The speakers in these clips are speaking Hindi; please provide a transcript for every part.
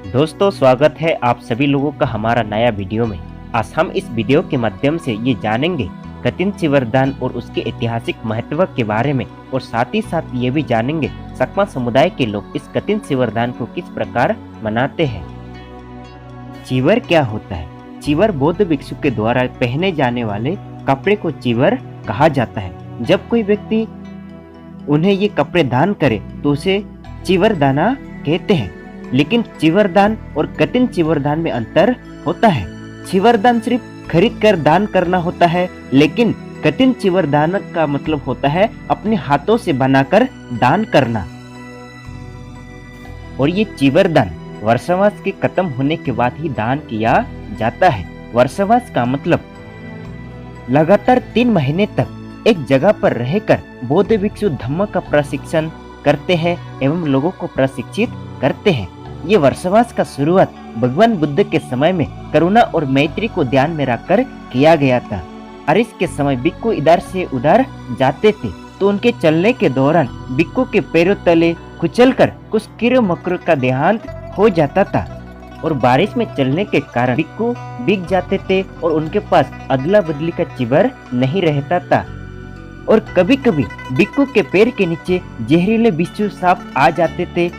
दोस्तों, स्वागत है आप सभी लोगों का हमारा नया वीडियो में। आज हम इस वीडियो के माध्यम से ये जानेंगे कतिन चिवरदान और उसके ऐतिहासिक महत्व के बारे में, और साथ ही साथ ये भी जानेंगे सकमा समुदाय के लोग इस कतिन चिवरदान को किस प्रकार मनाते हैं। चिवर क्या होता है? चिवर बौद्ध भिक्षु के द्वारा पहने जाने वाले कपड़े को चिवर कहा जाता है। जब कोई व्यक्ति उन्हें ये कपड़े दान करे तो उसे चिवरदाना कहते हैं। लेकिन चिवरदान और कतिन चिवरदान में अंतर होता है। चिवरदान सिर्फ खरीद कर दान करना होता है, लेकिन कतिन चिवरदान का मतलब होता है अपने हाथों से बनाकर दान करना। और ये चिवरदान वर्षावास के खत्म होने के बाद ही दान किया जाता है। वर्षावास का मतलब लगातार 3 महीने तक एक जगह पर रहकर बौद्ध भिक्षु धम्म का प्रशिक्षण करते हैं एवं लोगों को प्रशिक्षित करते हैं। ये वर्षावास का शुरुआत भगवान बुद्ध के समय में करुणा और मैत्री को ध्यान में रखकर किया गया था। और इसके समय भिक्षु इधर से उधर जाते थे तो उनके चलने के दौरान भिक्षु के पैरों तले कुचलकर कुछ कीड़े मकोड़ों का देहांत हो जाता था, और बारिश में चलने के कारण भिक्षु भीग जाते थे और उनके पास अदला बदली का चिवर नहीं रहता था। और कभी कभी भिक्षु के पैर के नीचे जहरीले बिच्छू सांप आ जाते थे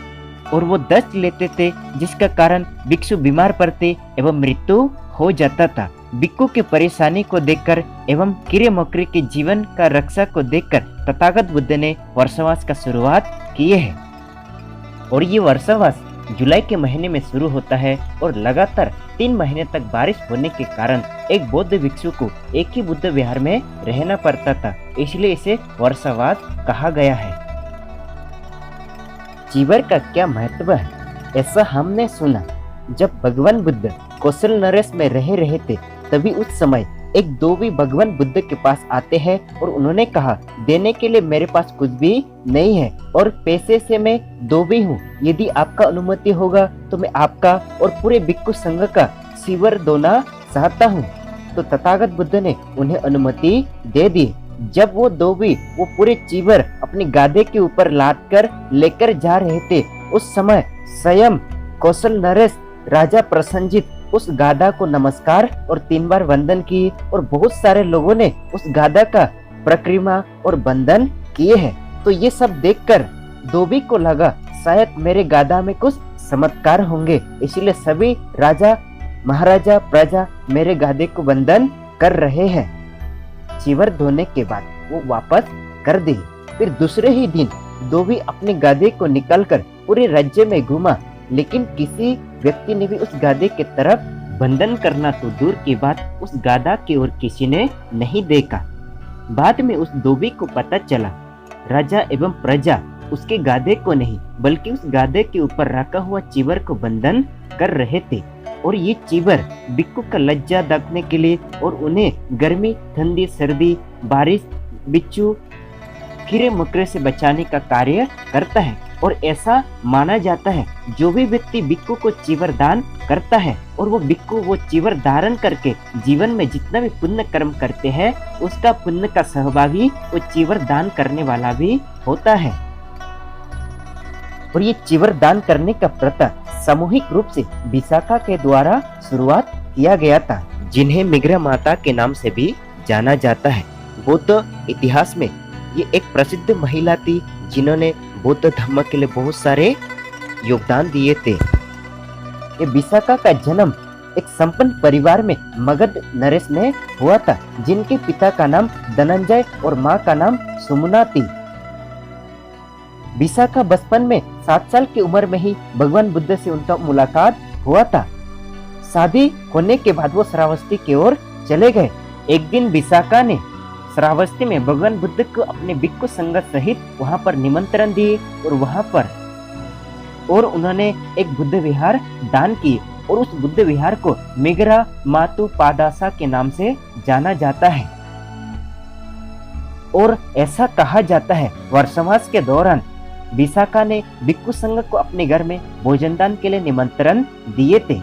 और वो दस्त लेते थे, जिसका कारण भिक्षु बीमार पड़ते एवं मृत्यु हो जाता था। भिक्षु की परेशानी को देखकर एवं कीड़े मकोड़े के जीवन का रक्षा को देखकर तथागत बुद्ध ने वर्षावास का शुरुआत किए है। और ये वर्षावास जुलाई के महीने में शुरू होता है और लगातार 3 महीने तक बारिश होने के कारण एक बौद्ध भिक्षु को एक ही बुद्ध विहार में रहना पड़ता था, इसलिए इसे वर्षावास कहा गया है। चिवर का क्या महत्व है? ऐसा हमने सुना, जब भगवान बुद्ध कौशल नरेश में रह रहे थे तभी उस समय एक धोबी भगवान बुद्ध के पास आते हैं और उन्होंने कहा, देने के लिए मेरे पास कुछ भी नहीं है और पैसे से मैं धोबी हूँ। यदि आपका अनुमति होगा तो मैं आपका और पूरे भिक्षु संघ का चिवर धोना चाहता हूँ। तो तथागत बुद्ध ने उन्हें अनुमति दे दी। जब वो धोबी वो पूरे चिवर अपनी गाधे के ऊपर लाद कर लेकर जा रहे थे, उस समय स्वयं कौशल नरेश राजा प्रसन्नजित उस गाधा को नमस्कार और 3 बार वंदन की, और बहुत सारे लोगों ने उस गाधा का परिक्रमा और वंदन किए हैं। तो ये सब देखकर धोबी को लगा शायद मेरे गाधा में कुछ चमत्कार होंगे, इसलिए सभी राजा महाराजा प्रजा मेरे गाधे को वंदन कर रहे हैं। चिवर धोने के बाद वो वापस कर दी। फिर दूसरे ही दिन धोबी अपने गाधे को निकालकर पूरे राज्य में घूमा, लेकिन किसी व्यक्ति ने भी उस गाधे के तरफ वंदन करना तो दूर की बात, उस गाधा की ओर किसी ने नहीं देखा। बाद में उस धोबी को पता चला राजा एवं प्रजा उसके गाधे को नहीं बल्कि उस गाधे के ऊपर रखा हुआ चिवर को वंदन कर रहे थे। और ये चिवर भिक्षु का लज्जा ढकने के लिए और उन्हें गर्मी, ठंडी, सर्दी, बारिश, बिच्छू, कीड़े मकोड़े से बचाने का कार्य करता है। और ऐसा माना जाता है जो भी व्यक्ति भिक्षु को चिवर दान करता है और वो भिक्षु वो चिवर धारण करके जीवन में जितना भी पुण्य कर्म करते हैं, उसका पुण्य का सहभागी वो चिवर दान करने वाला भी होता है। और ये चिवर दान करने का प्रथा सामूहिक रूप से विशाखा के द्वारा शुरुआत किया गया था, जिन्हें मिग्रा माता के नाम से भी जाना जाता है। बौद्ध इतिहास में ये एक प्रसिद्ध महिला थी जिन्होंने बौद्ध धर्म के लिए बहुत सारे योगदान दिए थे। ये विशाखा का जन्म एक संपन्न परिवार में मगध नरेश में हुआ था, जिनके पिता का नाम धनंजय और माँ का नाम सुमना थी। विशाखा बचपन में 7 साल की उम्र में ही भगवान बुद्ध से उनका मुलाकात हुआ था। शादी होने के बाद वो श्रावस्ती की ओर चले गए। एक दिन विशाखा ने श्रावस्ती में भगवान बुद्ध को अपने भिक्षु संघ सहित वहां पर निमंत्रण दिए और उन्होंने एक बुद्ध विहार दान किए, और उस बुद्ध विहार को मिग्रा मातु पादासा के नाम से जाना जाता है। और ऐसा कहा जाता है वर्षावास के दौरान विशाखा ने भिक्षु संघ को अपने घर में भोजनदान के लिए निमंत्रण दिए थे।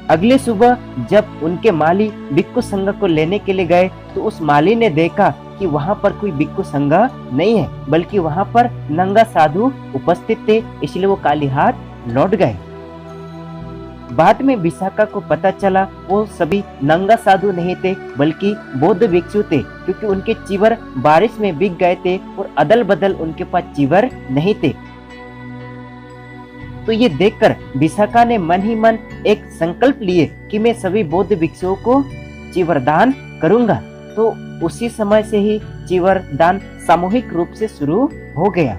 अगले सुबह जब उनके माली भिक्षु संघ को लेने के लिए गए तो उस माली ने देखा कि वहां पर कोई भिक्षु संघ नहीं है, बल्कि वहां पर नंगा साधु उपस्थित थे, इसलिए वो खाली हाथ लौट गए। बाद में विशाखा को पता चला वो सभी नंगा साधु नहीं थे बल्कि बौद्ध भिक्षु थे, क्योंकि उनके चीवर बारिश में भीग गए थे और अदल बदल उनके पास चीवर नहीं थे। तो ये देखकर विशाखा ने मन ही मन एक संकल्प लिए कि मैं सभी बौद्ध भिक्षुओं को चीवर दान करूंगा। तो उसी समय से ही चीवर दान सामूहिक रूप से शुरू हो गया।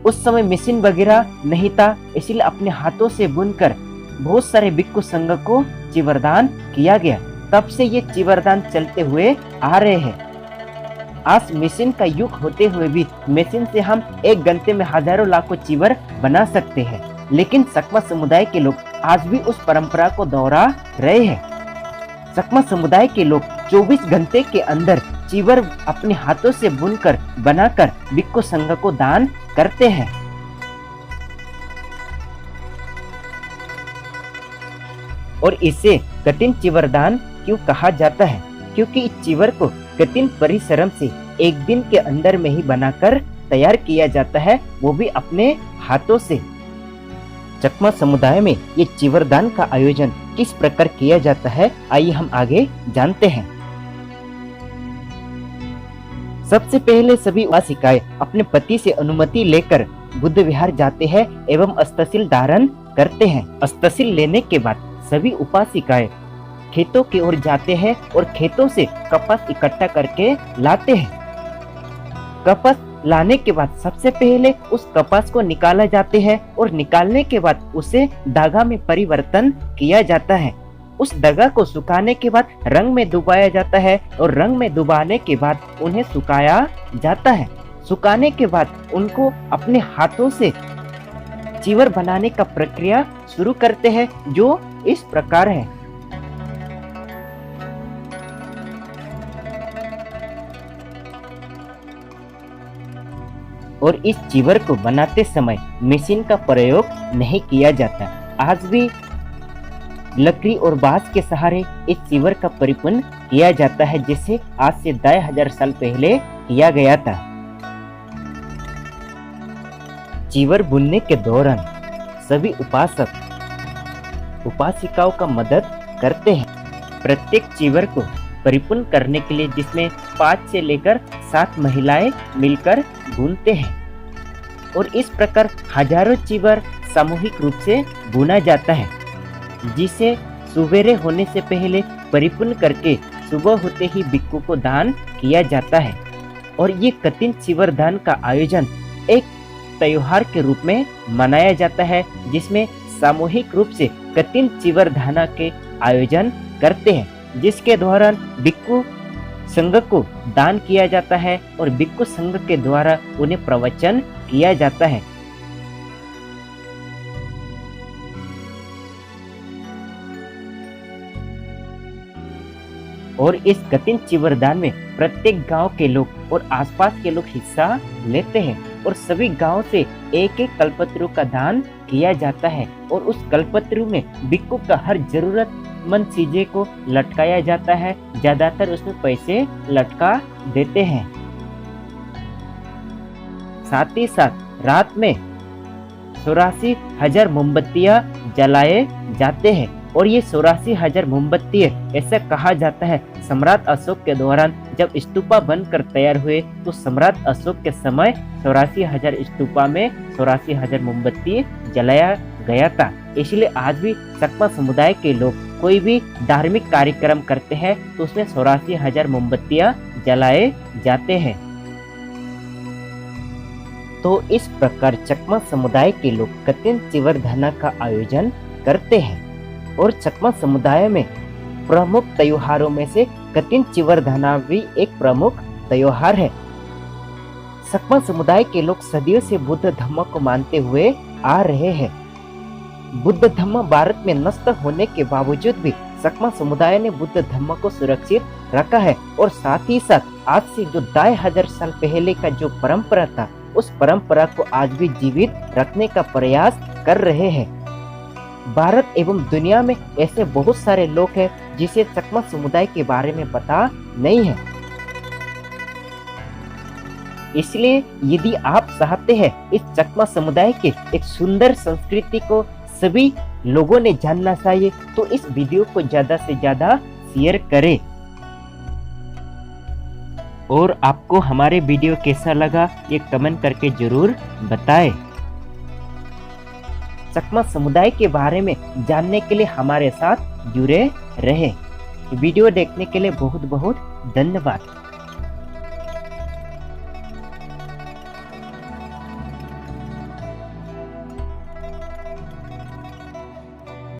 उस समय मशीन वगैरह नहीं था, इसलिए अपने हाथों से बुनकर बहुत सारे भिक्षु संघ को चीवरदान किया गया। तब से ये चीवरदान चलते हुए आ रहे हैं। आज मशीन का युग होते हुए भी मशीन से हम एक घंटे में हजारों लाखों चीवर बना सकते हैं, लेकिन सकमा समुदाय के लोग आज भी उस परंपरा को दोहरा रहे हैं। सकमा समुदाय के लोग 24 घंटे के अंदर चीवर अपने हाथों से बुनकर बनाकर भिक्षु संघ को दान करते हैं। और इसे कठिन चीवर दान क्यों कहा जाता है? क्योंकि इस चीवर को कठिन परिश्रम से एक दिन के अंदर में ही बनाकर तैयार किया जाता है, वो भी अपने हाथों से। चकमा समुदाय में ये चीवर दान का आयोजन किस प्रकार किया जाता है, आइए हम आगे जानते हैं। सबसे पहले सभी उपासिकाएं अपने पति से अनुमति लेकर बुद्ध विहार जाते हैं एवं अस्तशील धारण करते हैं। अस्तशील लेने के बाद सभी उपासिकाएं खेतों की ओर जाते हैं और खेतों से कपास इकट्ठा करके लाते हैं। कपास लाने के बाद सबसे पहले उस कपास को निकाला जाते हैं और निकालने के बाद उसे धागा में परिवर्तन किया जाता है। उस धागा को सुखाने के बाद रंग में डुबाया जाता है और रंग में डुबाने के बाद उन्हें सुखाया जाता है। सुखाने के बाद उनको अपने हाथों से चीवर बनाने का प्रक्रिया शुरू करते हैं, जो इस प्रकार है। और इस चीवर को बनाते समय मशीन का प्रयोग नहीं किया जाता। आज भी लकड़ी और बांस के सहारे इस चीवर का परिपूर्ण किया जाता है, जैसे आज से 2500 साल पहले किया गया था। चीवर बुनने के दौरान सभी उपासक उपासिकाओं का मदद करते हैं। प्रत्येक चीवर को परिपूर्ण करने के लिए जिसमें 5 से लेकर 7 महिलाएं मिलकर बुनते हैं और इस प्रकार हजारों चीवर सामूहिक रूप से बुना जाता है, जिसे सुबेरे होने से पहले परिपूर्ण करके सुबह होते ही भिक्षु को दान किया जाता है। और ये कठिन चीवर दान का आयोजन एक त्योहार के रूप में मनाया जाता है, जिसमें सामूहिक रूप से कठिन चीवर दान के आयोजन करते हैं, जिसके दौरान भिक्षु संघ को दान किया जाता है और भिक्षु संघ के द्वारा उन्हें प्रवचन किया जाता है। और इस कठिन चीवर दान में प्रत्येक गांव के लोग और आसपास के लोग हिस्सा लेते हैं और सभी गांव से एक एक कल्पत्रु का दान किया जाता है और उस कल्पत्रु में भिक्षु का हर जरूरतमंद चीजें को लटकाया जाता है। ज्यादातर उसमें पैसे लटका देते हैं। साथ ही साथ रात में 84,000 मोमबत्तियां जलाए जाते हैं और ये 84,000 मोमबत्तियां ऐसा कहा जाता है सम्राट अशोक के दौरान जब स्तूपा बनकर तैयार हुए तो सम्राट अशोक के समय 84,000 स्तूपा में 84,000 मोमबत्ती जलाया गया था। इसलिए आज भी सकमा समुदाय के लोग कोई भी धार्मिक कार्यक्रम करते हैं तो उसमें 84,000 मोमबत्तियां जलाए जाते हैं। तो इस प्रकार चकमा समुदाय के लोग कठिन चीवर दान का आयोजन करते हैं और चकमा समुदाय में प्रमुख त्योहारों में से कठिन चीवर दान भी एक प्रमुख त्योहार है। सकमा समुदाय के लोग सदियों से बुद्ध धर्म को मानते हुए आ रहे हैं। बुद्ध धर्म भारत में नष्ट होने के बावजूद भी सकमा समुदाय ने बुद्ध धर्म को सुरक्षित रखा है और साथ ही साथ आज से जो 2500 साल पहले का जो परंपरा था उस परंपरा को आज भी जीवित रखने का प्रयास कर रहे हैं। भारत एवं दुनिया में ऐसे बहुत सारे लोग हैं जिसे चकमा समुदाय के बारे में पता नहीं है। इसलिए यदि आप चाहते हैं इस चकमा समुदाय के एक सुंदर संस्कृति को सभी लोगों ने जानना चाहिए, तो इस वीडियो को ज़्यादा से ज़्यादा शेयर करें। और आपको हमारे वीडियो कैसा लगा ये कमेंट करके जरूर बताएं। चकमा समुदाय के बारे में जानने के लिए हमारे साथ जुड़े रहें। वीडियो देखने के लिए बहुत बहुत धन्यवाद।